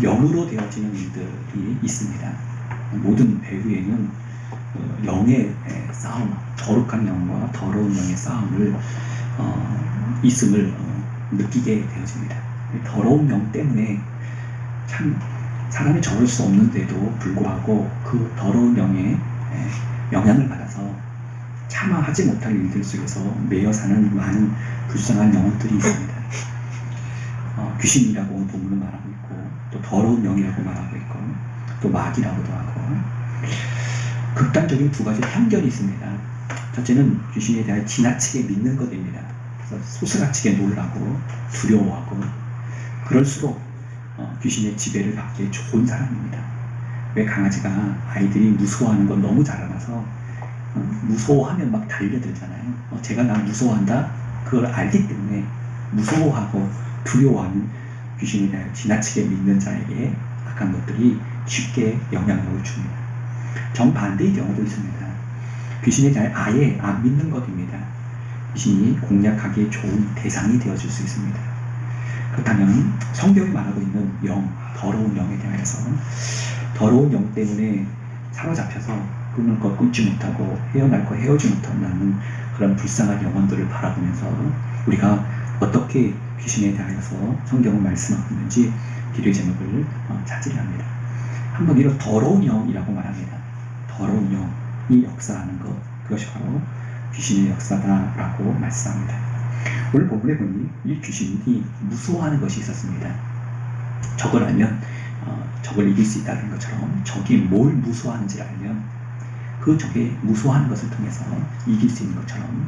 영으로 되어지는 일들이 있습니다. 모든 배후에는 영의 싸움, 거룩한 영과 더러운 영의 싸움을 있음을 느끼게 되어집니다. 더러운 영 때문에 참 사람이 저럴 수 없는데도 불구하고 그 더러운 영의 영향을 받아서 차마 하지 못할 일들 속에서 매여 사는 많은 불쌍한 영혼들이 있습니다. 귀신이라고 오늘 본문은 말하고 있고, 또 더러운 영이라고 말하고 있고, 또 마귀라고도 하고, 극단적인 두 가지 편견이 있습니다. 첫째는 귀신에 대해 지나치게 믿는 것입니다. 그래서 소스라치게 놀라고 두려워하고, 그럴수록 귀신의 지배를 받기에 좋은 사람입니다. 왜 강아지가 아이들이 무서워하는 건 너무 잘 알아서 무서워하면 막 달려들잖아요. 제가 나 무서워한다? 그걸 알기 때문에 무서워하고 두려워하는 귀신에 대해 지나치게 믿는 자에게 악한 것들이 쉽게 영향력을 줍니다. 정반대의 경우도 있습니다. 귀신에 대해 아예 안 믿는 것입니다. 귀신이 공략하기에 좋은 대상이 되어줄 수 있습니다. 그렇다면 성경이 말하고 있는 영, 더러운 영에 대하여서 더러운 영 때문에 사로잡혀서 끊을 것 끊지 못하고 헤어날 것 헤어지 못한다는 그런 불쌍한 영혼들을 바라보면서 우리가 어떻게 귀신에 대하여서 성경을 말씀하고 있는지 기도의 제목을 찾으려 합니다. 한번 이런 더러운 영이라고 말합니다. 더러운 영이 역사하는 것, 그것이 바로 귀신의 역사다라고 말씀합니다. 오늘 본문에 보니 이 귀신이 무서워하는 것이 있었습니다. 적을 알면 적을 이길 수 있다는 것처럼 적이 뭘 무서워하는지를 알면 그 적의 무서워하는 것을 통해서 이길 수 있는 것처럼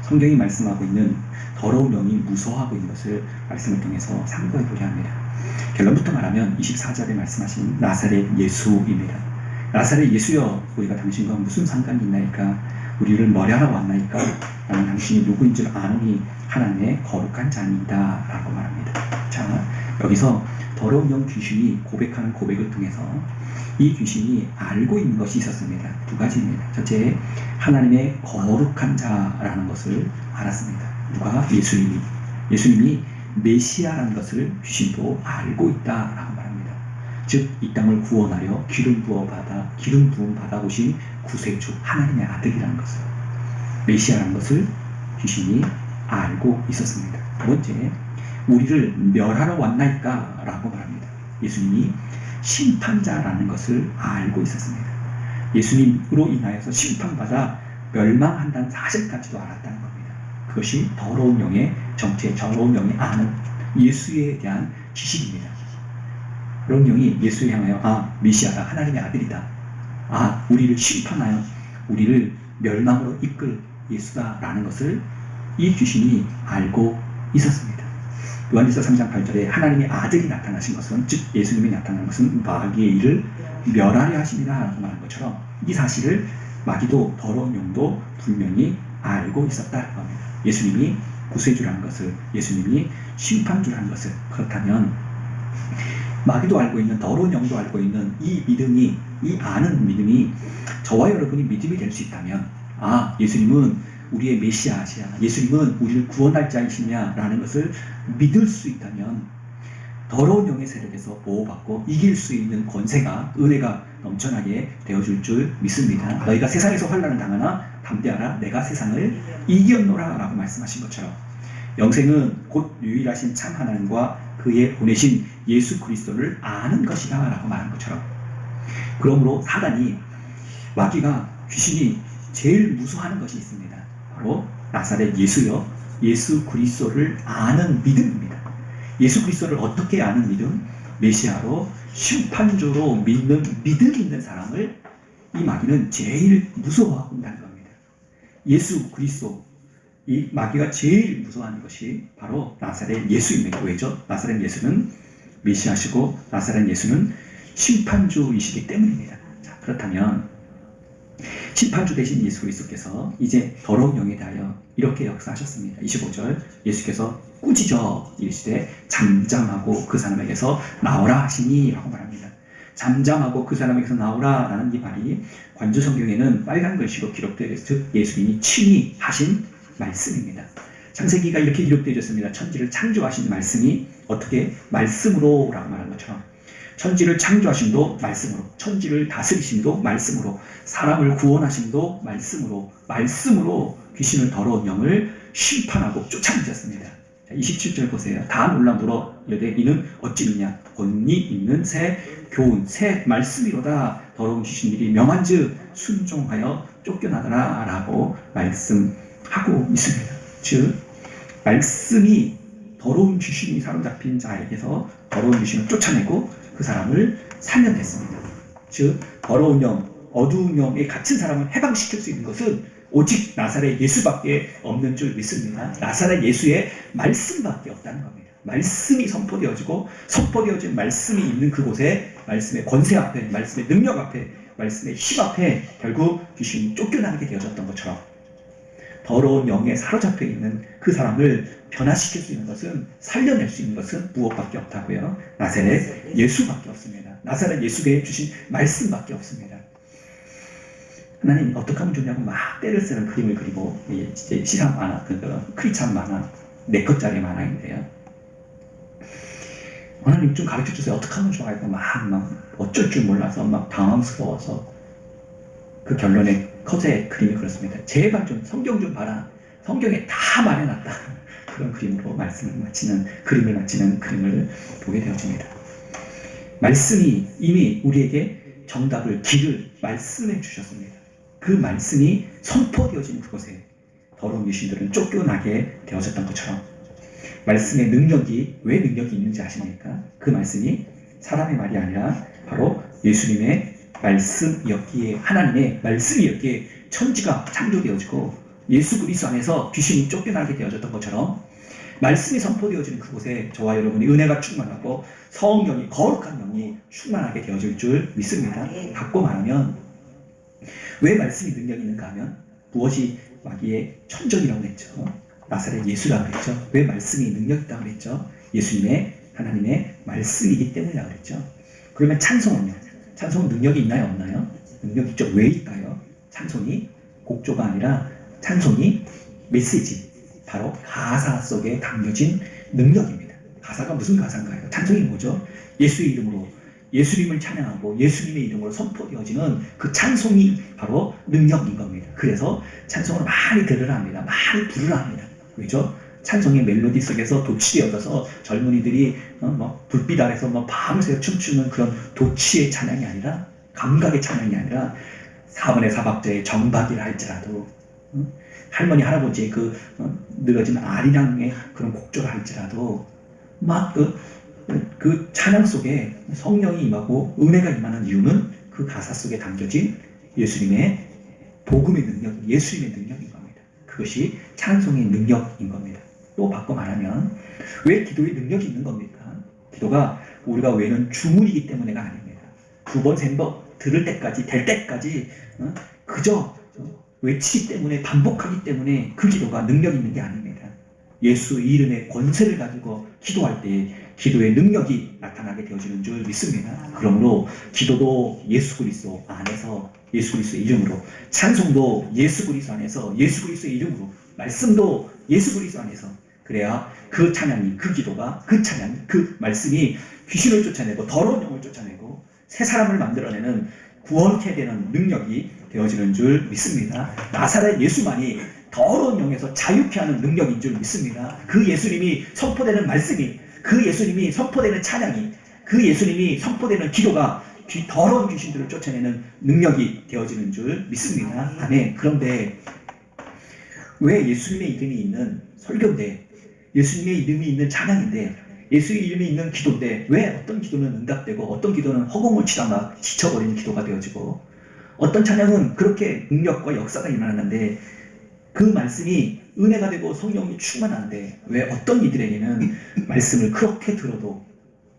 성경이 말씀하고 있는 더러운 영이 무서워하고 있는 것을 말씀을 통해서 참고해 보려 합니다. 결론부터 말하면 24절에 말씀하신 나사렛 예수입니다. 나사렛 예수여, 우리가 당신과 무슨 상관이 있나이까? 우리를 머리하러 왔나이까? 나는 당신이 누구인 줄 아노니 하나님의 거룩한 자니이다 라고 말합니다. 자, 여기서 더러운 영 귀신이 고백하는 고백을 통해서 이 귀신이 알고 있는 것이 있었습니다. 두 가지입니다. 첫째, 하나님의 거룩한 자라는 것을 알았습니다. 누가? 예수님이 메시아라는 것을 귀신도 알고 있다라고 말합니다. 즉, 이 땅을 구원하려 기름 부음 받아 오신 구세주 하나님의 아들이라는 것을, 메시아라는 것을 귀신이 알고 있었습니다. 두 번째, 우리를 멸하러 왔나이까? 라고 말합니다. 예수님이 심판자라는 것을 알고 있었습니다. 예수님으로 인하여서 심판받아 멸망한다는 사실까지도 알았다는 겁니다. 그것이 더러운 영의 정체, 더러운 영이 아는 예수에 대한 지식입니다. 그런 영이 예수에 향하여 메시아다, 하나님의 아들이다, 우리를 심판하여 우리를 멸망으로 이끌 예수다라는 것을 이 귀신이 알고 있었습니다. 요한일서 3장 8절에 하나님의 아들이 나타나신 것은, 즉 예수님이 나타난 것은 마귀의 일을 멸하려 하심이라 라고 말한 것처럼 이 사실을 마귀도 더러운 영도 분명히 알고 있었다는 겁니다. 예수님이 구세주라는 것을, 예수님이 심판주라는 것을. 그렇다면 마귀도 알고 있는, 더러운 영도 알고 있는 이 믿음이, 이 아는 믿음이 저와 여러분이 믿음이 될 수 있다면, 예수님은 우리의 메시아시야, 예수님은 우리를 구원할 자이시냐라는 것을 믿을 수 있다면 더러운 영의 세력에서 보호받고 이길 수 있는 권세가, 은혜가 넘쳐나게 되어줄 줄 믿습니다. 너희가 세상에서 환난을 당하나 담대하라, 내가 세상을 이겼노라 라고 말씀하신 것처럼 영생은 곧 유일하신 참 하나님과 그의 보내신 예수 그리스도를 아는 것이다 라고 말한 것처럼, 그러므로 사단이, 마귀가, 귀신이 제일 무서워하는 것이 있습니다. 바로 나사렛 예수여, 예수 그리스도를 아는 믿음입니다. 예수 그리스도를 어떻게 아는 믿음? 메시아로, 심판주로 믿는 믿음이 있는 사람을 이 마귀는 제일 무서워하고 있다는 겁니다. 예수 그리스도, 이 마귀가 제일 무서워하는 것이 바로 나사렛 예수입니다. 왜죠? 나사렛 예수는 메시아시고 나사렛 예수는 심판주이시기 때문입니다. 자, 그렇다면 심판주 대신 예수 그리스도께서 이제 더러운 영에 대하여 이렇게 역사하셨습니다. 25절, 예수께서 꾸짖어 이르시되 잠잠하고 그 사람에게서 나오라 하시니 라고 말합니다. 잠잠하고 그 사람에게서 나오라 라는 이 말이 관저 성경에는 빨간 글씨로 기록되어 있어서, 즉 예수님이 친히 하신 말씀입니다. 창세기가 이렇게 기록되어 있습니다. 천지를 창조하신 말씀이 어떻게 말씀으로 라고 말한 것처럼 천지를 창조하심도 말씀으로, 천지를 다스리심도 말씀으로, 사람을 구원하심도 말씀으로 귀신을 더러운 영을 심판하고 쫓아내셨습니다. 27절 보세요. 다 놀라 물어 이르되 이는 어찌 믿냐? 권위 있는 새 교훈 새 말씀이로다. 더러운 귀신들이 명한즉 순종하여 쫓겨나더라 라고 말씀하고 있습니다. 즉 말씀이 더러운 귀신이 사로잡힌 자에게서 더러운 귀신을 쫓아내고 그 사람을 살려냈습니다. 즉 더러운 영, 어두운 영에 갇힌 사람을 해방시킬 수 있는 것은 오직 나사렛 예수밖에 없는 줄 믿습니다. 나사렛 예수의 말씀밖에 없다는 겁니다. 말씀이 선포되어지고 선포되어진 말씀이 있는 그곳에 말씀의 권세 앞에, 말씀의 능력 앞에, 말씀의 힘 앞에 결국 귀신이 쫓겨나게 되어졌던 것처럼 더러운 영에 사로잡혀 있는 그 사람을 변화시킬 수 있는 것은, 살려낼 수 있는 것은 무엇밖에 없다고요? 나사렛 예수밖에 없습니다. 나사렛 예수께 주신 말씀밖에 없습니다. 하나님 어떻게 하면 좋냐고 막 때를 쓰는 그림을 그리고 진짜 시상 만화, 크리찬 만화 4컷짜리 만화인데요. 하나님 좀 가르쳐 주세요. 어떻게 하면 좋아요? 막 어쩔 줄 몰라서 막 당황스러워서 그 결론에 컷의 그림이 그렇습니다. 제발 좀 성경 좀 봐라. 성경에 다 말해놨다. 그런 그림으로 그림을 마치는 그림을 보게 되어집니다. 말씀이 이미 우리에게 정답을, 길을 말씀해 주셨습니다. 그 말씀이 선포되어진 그곳에 더러운 귀신들은 쫓겨나게 되어졌던 것처럼 말씀의 능력이, 왜 능력이 있는지 아십니까? 그 말씀이 사람의 말이 아니라 바로 예수님의 말씀이었기에, 하나님의 말씀이었기에 천지가 창조되어지고 예수 그리스도 안에서 귀신이 쫓겨나게 되어졌던 것처럼 말씀이 선포되어지는 그곳에 저와 여러분의 은혜가 충만하고 성령이, 거룩한 영이 충만하게 되어질 줄 믿습니다. 바꿔 말하면 왜 말씀이 능력이 있는가 하면 무엇이 마귀의 천적이라고 했죠. 나사렛 예수라고 했죠. 왜 말씀이 능력이 있다고 했죠. 예수님의, 하나님의 말씀이기 때문이라고 했죠. 그러면 찬송은요? 찬송은 능력이 있나요? 없나요? 능력이 있죠. 왜 있까요? 찬송이 곡조가 아니라 찬송이 메시지, 바로 가사 속에 담겨진 능력입니다. 가사가 무슨 가사인가요? 찬송이 뭐죠? 예수의 이름으로, 예수님을 찬양하고 예수님의 이름으로 선포되어지는 그 찬송이 바로 능력인 겁니다. 그래서 찬송을 많이 들으라 합니다. 많이 부르라 합니다. 왜죠? 찬송의 멜로디 속에서 도취되어져서 젊은이들이 불빛 아래서 밤새 춤추는 그런 도취의 찬양이 아니라, 감각의 찬양이 아니라 4번의 사박자의 정박이라 할지라도, 할머니 할아버지의 늘어진 아리랑의 그런 곡조라 할지라도 그 찬양 속에 성령이 임하고 은혜가 임하는 이유는 그 가사 속에 담겨진 예수님의 복음의 능력, 예수님의 능력인 겁니다. 그것이 찬송의 능력인 겁니다. 또 바꿔 말하면 왜 기도의 능력이 있는 겁니까? 기도가 우리가 외는 주문이기 때문에가 아닙니다. 2번, 3번 들을 때까지, 될 때까지 그저 외치기 때문에, 반복하기 때문에 그 기도가 능력이 있는 게 아닙니다. 예수 이름의 권세를 가지고 기도할 때 기도의 능력이 나타나게 되어지는 줄 믿습니다. 그러므로 기도도 예수 그리스도 안에서, 예수 그리스도의 이름으로, 찬송도 예수 그리스도 안에서, 예수 그리스도의 이름으로, 말씀도 예수 그리스도 안에서, 그래야 그 찬양이, 그 기도가, 그 찬양이, 그 말씀이 귀신을 쫓아내고 더러운 영을 쫓아내고 새 사람을 만들어내는, 구원케 되는 능력이 되어지는 줄 믿습니다. 나사렛 예수만이 더러운 영에서 자유케 하는 능력인 줄 믿습니다. 그 예수님이 선포되는 말씀이, 그 예수님이 선포되는 찬양이, 그 예수님이 선포되는 기도가 더러운 귀신들을 쫓아내는 능력이 되어지는 줄 믿습니다. 아멘. 그런데 왜 예수님의 이름이 있는 설교인데, 예수님의 이름이 있는 찬양인데, 예수의 이름이 있는 기도인데 왜 어떤 기도는 응답되고 어떤 기도는 허공을 치다가 지쳐버리는 기도가 되어지고, 어떤 찬양은 그렇게 능력과 역사가 일어나는데 그 말씀이 은혜가 되고 성령이 충만한데 왜 어떤 이들에게는 말씀을 그렇게 들어도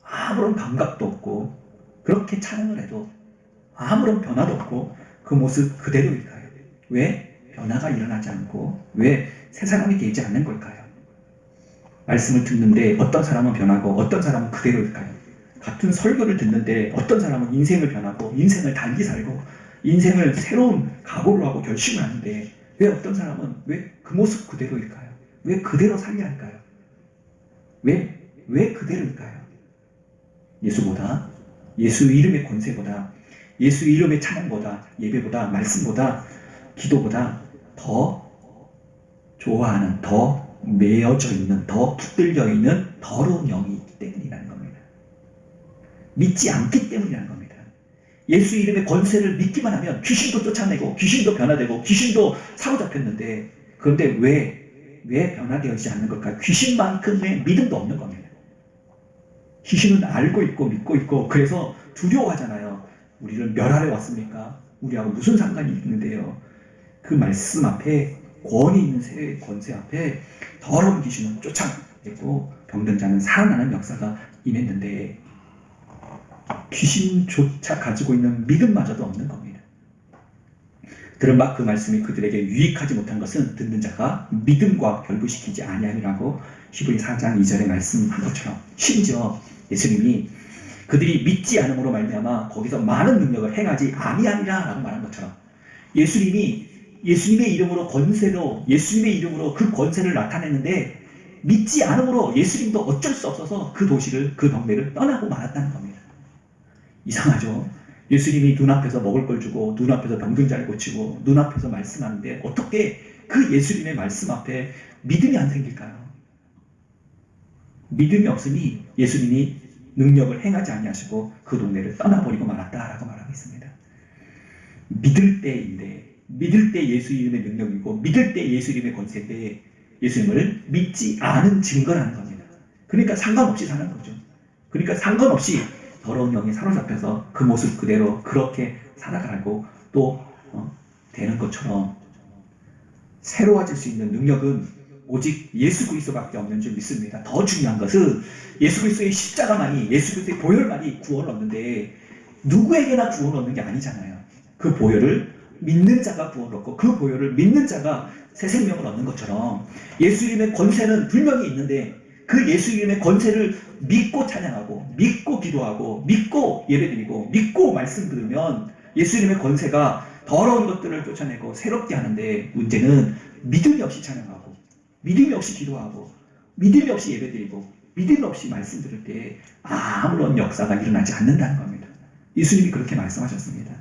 아무런 감각도 없고, 그렇게 찬양을 해도 아무런 변화도 없고 그 모습 그대로일까요? 왜 변화가 일어나지 않고 왜 새 사람이 되지 않는 걸까요? 말씀을 듣는데 어떤 사람은 변하고 어떤 사람은 그대로일까요? 같은 설교를 듣는데 어떤 사람은 인생을 변하고 인생을 달리 살고 인생을 새로운 각오를 하고 결심을 하는데 왜 어떤 사람은 왜 그 모습 그대로일까요? 왜 그대로 살려야 할까요? 왜 그대로일까요? 예수보다 예수 이름의 권세보다, 예수 이름의 찬양보다, 예배보다, 말씀보다, 기도보다 더 좋아하는, 더 매여져 있는, 더 붙들려 있는 더러운 영이 있기 때문이라는 겁니다. 믿지 않기 때문이라는 겁니다. 예수 이름의 권세를 믿기만 하면 귀신도 쫓아내고 귀신도 변화되고 귀신도 사로잡혔는데, 그런데 왜 변화되어지지 않는 걸까요? 귀신만큼의 믿음도 없는 겁니다. 귀신은 알고 있고 믿고 있고 그래서 두려워하잖아요. 우리를 멸하러 왔습니까? 우리하고 무슨 상관이 있는데요. 그 말씀 앞에, 권위 있는 세의 권세 앞에 더러운 귀신은 쫓아내고 병든 자는 살아나는 역사가 임했는데, 귀신조차 가지고 있는 믿음마저도 없는 겁니다. 들은 바 그 말씀이 그들에게 유익하지 못한 것은 듣는 자가 믿음과 결부시키지 아니함이라고 히브리 4장 2절에 말씀한 것처럼, 심지어 예수님이 그들이 믿지 않음으로 말미암아 거기서 많은 능력을 행하지 아니하니라 라고 말한 것처럼, 예수님의 이름으로 권세로, 예수님의 이름으로 그 권세를 나타냈는데 믿지 않음으로 예수님도 어쩔 수 없어서 그 도시를, 그 동네를 떠나고 말았다는 겁니다. 이상하죠? 예수님이 눈앞에서 먹을 걸 주고 눈앞에서 병든 자를 고치고 눈앞에서 말씀하는데 어떻게 그 예수님의 말씀 앞에 믿음이 안 생길까요? 믿음이 없으니 예수님이 능력을 행하지 아니하시고 그 동네를 떠나버리고 말았다라고 말하고 있습니다. 믿을 때인데, 믿을 때 예수 이름의 능력이고 믿을 때 예수 이름의 권세인데 예수님을 믿지 않은 증거라는 겁니다. 그러니까 상관없이 사는 거죠. 그러니까 상관없이 더러운 영에 사로잡혀서 그 모습 그대로 그렇게 살아가고 또 되는 것처럼, 새로워질 수 있는 능력은 오직 예수 그리스도밖에 없는 줄 믿습니다. 더 중요한 것은 예수 그리스도의 십자가만이, 예수 그리스도의 보혈만이 구원을 얻는데 누구에게나 구원을 얻는 게 아니잖아요. 그 보혈을 믿는 자가 구원을 얻고 그 보혈을 믿는 자가 새 생명을 얻는 것처럼 예수 이름의 권세는 분명히 있는데 그 예수 이름의 권세를 믿고 찬양하고 믿고 기도하고 믿고 예배드리고 믿고 말씀 들으면 예수 이름의 권세가 더러운 것들을 쫓아내고 새롭게 하는데, 문제는 믿음이 없이 찬양하고 믿음이 없이 기도하고 믿음이 없이 예배드리고 믿음이 없이 말씀 들을 때 아무런 역사가 일어나지 않는다는 겁니다. 예수님이 그렇게 말씀하셨습니다.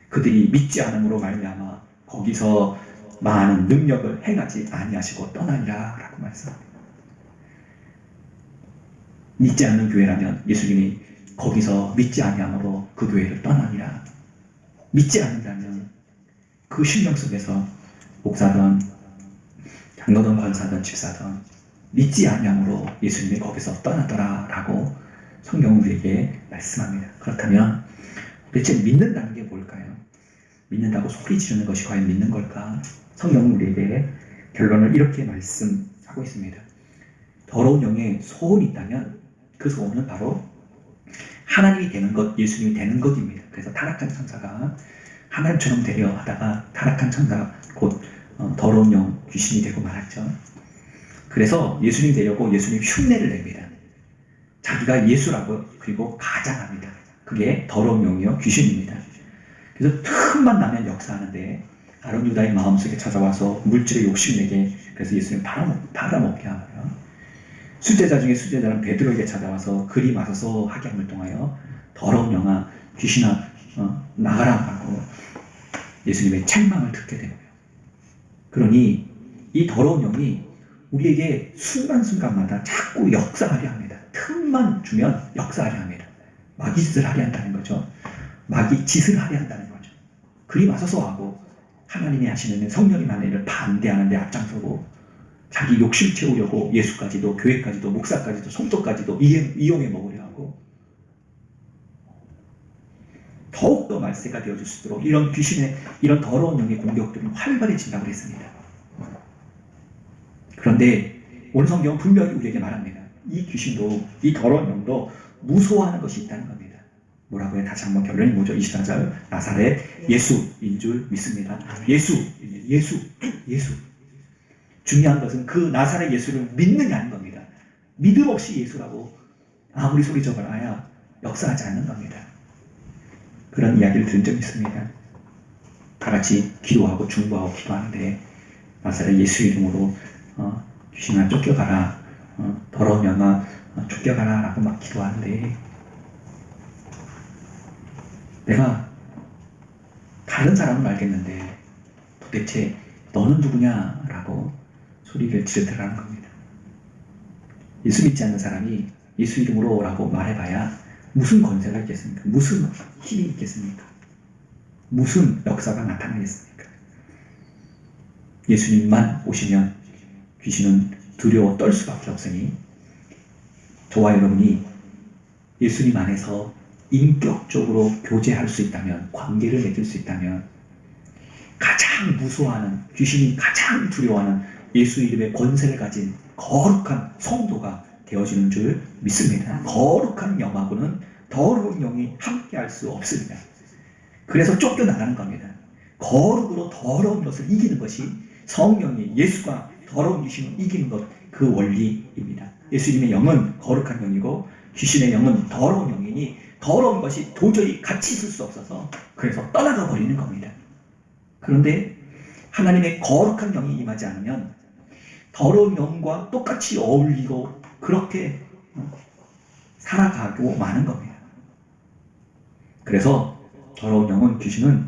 그들이 믿지 않음으로 말미암아 거기서 많은 능력을 행하지 아니하시고 떠나니라 라고 말씀합니다. 믿지 않는 교회라면 예수님이 거기서 믿지 아니함으로 그 교회를 떠나니라. 믿지 않는다면 그 심령 속에서 목사든 장로든 권사든 집사든 믿지 아니함으로 예수님이 거기서 떠나더라 라고 성경은 우리에게 말씀합니다. 그렇다면 대체 믿는다는 게 뭘까요? 믿는다고 소리 지르는 것이 과연 믿는 걸까? 성경은 우리에게 결론을 이렇게 말씀하고 있습니다. 더러운 영에 소원이 있다면 그 소원은 바로 하나님이 되는 것, 예수님이 되는 것입니다. 그래서 타락한 천사가 하나님처럼 되려 하다가 타락한 천사, 곧 더러운 영, 귀신이 되고 말았죠. 그래서 예수님 되려고 예수님 흉내를 냅니다. 자기가 예수라고, 그리고 가장합니다. 그게 더러운 영이요 귀신입니다. 그래서 틈만 나면 역사하는데 아론 유다의 마음속에 찾아와서 물질에 욕심내게, 그래서 예수님 팔아먹게 하고요. 수제자 중에 수제자는 베드로에게 찾아와서 그리 마셔서 하게 함을 통하여 더러운 영아 귀신아 나가라 하고 예수님의 책망을 듣게 되고요. 그러니 이 더러운 영이 우리에게 순간순간마다 자꾸 역사하려 합니다. 틈만 주면 역사하려 합니다. 마귀짓을 하려 한다는 거죠. 마귀짓을 하려 한다는 거죠. 그리 마셔서 하고 하나님이 하시는 성령님 하는 일을 반대하는 데 앞장서고 자기 욕심 채우려고 예수까지도, 교회까지도, 목사까지도, 성도까지도 이용해 먹으려 하고 더욱더 말세가 되어줄 수 있도록 이런 귀신의, 이런 더러운 영의 공격들은 활발해진다고 그랬습니다. 그런데 오늘 성경은 분명히 우리에게 말합니다. 이 귀신도, 이 더러운 영도 무서워하는 것이 있다는 겁니다. 뭐라고요? 다시 한번 결론이 뭐죠? 24절 나사렛 예수인 줄 믿습니다. 예수. 중요한 것은 그 나사렛 예수를 믿느냐 하는 겁니다. 믿음 없이 예수라고 아무리 소리쳐봐야 역사하지 않는 겁니다. 그런 이야기를 들은 적이 있습니다. 다 같이 기도하고 중보하고 기도하는데 나사렛 예수 이름으로 귀신아 쫓겨가라, 더러운 영아 쫓겨가라 라고 막 기도하는데 내가 다른 사람은 알겠는데 도대체 너는 누구냐라고 소리를 지르더라는 겁니다. 예수 믿지 않는 사람이 예수 이름으로 라고 말해봐야 무슨 권세가 있겠습니까? 무슨 힘이 있겠습니까? 무슨 역사가 나타나겠습니까? 예수님만 오시면 귀신은 두려워 떨 수밖에 없으니 저와 여러분이 예수님 안에서 인격적으로 교제할 수 있다면, 관계를 맺을 수 있다면 가장 무서워하는, 귀신이 가장 두려워하는 예수 이름의 권세를 가진 거룩한 성도가 되어지는 줄 믿습니다. 거룩한 영하고는 더러운 영이 함께할 수 없습니다. 그래서 쫓겨나가는 겁니다. 거룩으로 더러운 것을 이기는 것이 성령이 예수가 더러운 귀신을 이기는 것, 그 원리입니다. 예수님의 영은 거룩한 영이고 귀신의 영은 더러운 영이니 더러운 것이 도저히 같이 있을 수 없어서 그래서 떠나가 버리는 겁니다. 그런데 하나님의 거룩한 영이 임하지 않으면 더러운 영과 똑같이 어울리고 그렇게 살아가고 마는 겁니다. 그래서 더러운 영은, 귀신은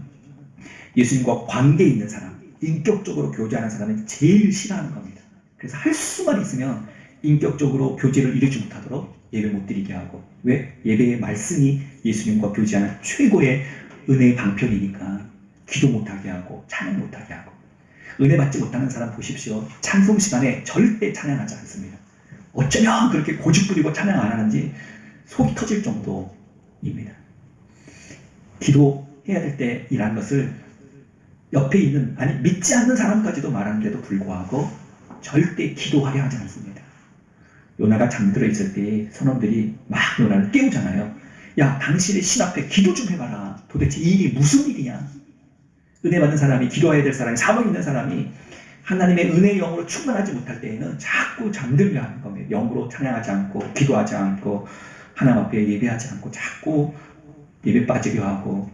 예수님과 관계 있는 사람, 인격적으로 교제하는 사람을 제일 싫어하는 겁니다. 그래서 할 수만 있으면 인격적으로 교제를 이루지 못하도록 예배 못 드리게 하고, 왜? 예배의 말씀이 예수님과 교제하는 최고의 은혜의 방편이니까 기도 못하게 하고 찬양 못하게 하고. 은혜 받지 못하는 사람 보십시오. 찬송 시간에 절대 찬양하지 않습니다. 어쩌면 그렇게 고집 부리고 찬양 안 하는지 속이 터질 정도입니다. 기도해야 될 때 이란 것을 옆에 있는, 아니 믿지 않는 사람까지도 말하는데도 불구하고 절대 기도하려 하지 않습니다. 요나가 잠들어 있을 때 선원들이 막 요나를 깨우잖아요. 야, 당신의 신 앞에 기도 좀 해봐라. 도대체 이 일이 무슨 일이냐? 은혜 받는 사람이, 기도해야 될 사람이, 사명 있는 사람이 하나님의 은혜의 영으로 충만하지 못할 때에는 자꾸 잠들려 하는 겁니다. 영으로 찬양하지 않고 기도하지 않고 하나님 앞에 예배하지 않고 자꾸 예배 빠지려 하고.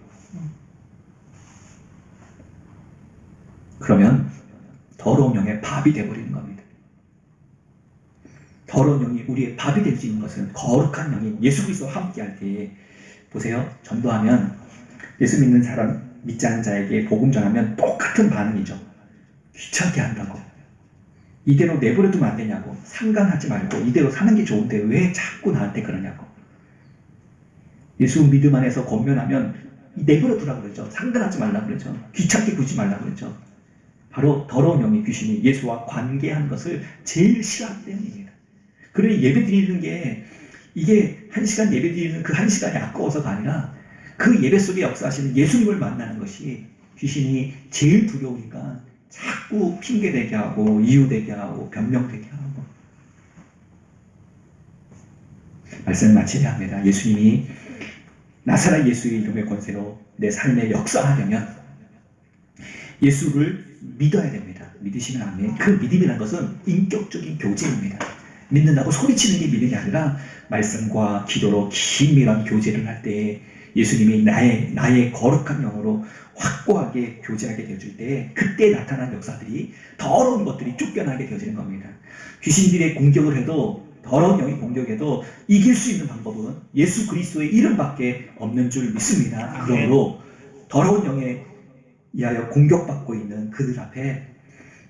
그러면 더러운 영의 밥이 되어버리는 겁니다. 더러운 영이 우리의 밥이 될 수 있는 것은 거룩한 영이 예수 그리스도와 함께할 때에, 보세요. 전도하면 예수 믿는 사람, 믿지 않는 자에게 복음 전하면 똑같은 반응이죠. 귀찮게 한다고, 이대로 내버려두면 안 되냐고, 상관하지 말고 이대로 사는 게 좋은데 왜 자꾸 나한테 그러냐고. 예수 믿음 안에서 권면하면 내버려두라고 그러죠. 상관하지 말라고 그러죠. 귀찮게 구지 말라고 그러죠. 바로 더러운 영의 귀신이 예수와 관계한 것을 제일 싫어하기 때문입니다. 그러니 예배 드리는 게, 이게 1시간 예배 드리는 그 1시간이 아까워서가 아니라 그 예배 속에 역사하시는 예수님을 만나는 것이 귀신이 제일 두려우니까 자꾸 핑계대게 하고 이유대게 하고 변명되게 하고. 말씀을 마치려 합니다. 예수님이 나사렛 예수의 이름의 권세로 내 삶에 역사하려면 예수를 믿어야 됩니다. 믿으시면 아멘. 그 믿음이라는 것은 인격적인 교제입니다. 믿는다고 소리치는 게 믿음이 아니라 말씀과 기도로 긴밀한 교제를 할 때 예수님이 나의 거룩한 영으로 확고하게 교제하게 되어질 때, 그때 나타난 역사들이, 더러운 것들이 쫓겨나게 되어지는 겁니다. 귀신들의 공격을 해도, 더러운 영이 공격해도 이길 수 있는 방법은 예수 그리스도의 이름밖에 없는 줄 믿습니다. 그러므로 더러운 영에 의하여 공격받고 있는 그들 앞에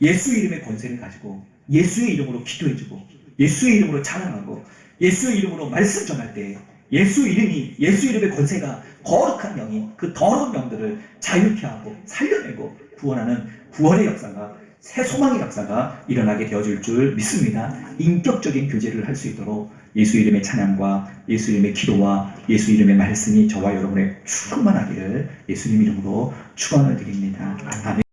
예수 이름의 권세를 가지고 예수의 이름으로 기도해주고 예수의 이름으로 찬양하고 예수의 이름으로 말씀 전할 때 예수 이름의 권세가, 거룩한 영이 그 더러운 영들을 자유케 하고 살려내고 구원하는 구원의 역사가, 새 소망의 역사가 일어나게 되어질 줄 믿습니다. 인격적인 교제를 할 수 있도록 예수 이름의 찬양과 예수 이름의 기도와 예수 이름의 말씀이 저와 여러분의 충만하기를 예수님 이름으로 축원을 드립니다. 아멘.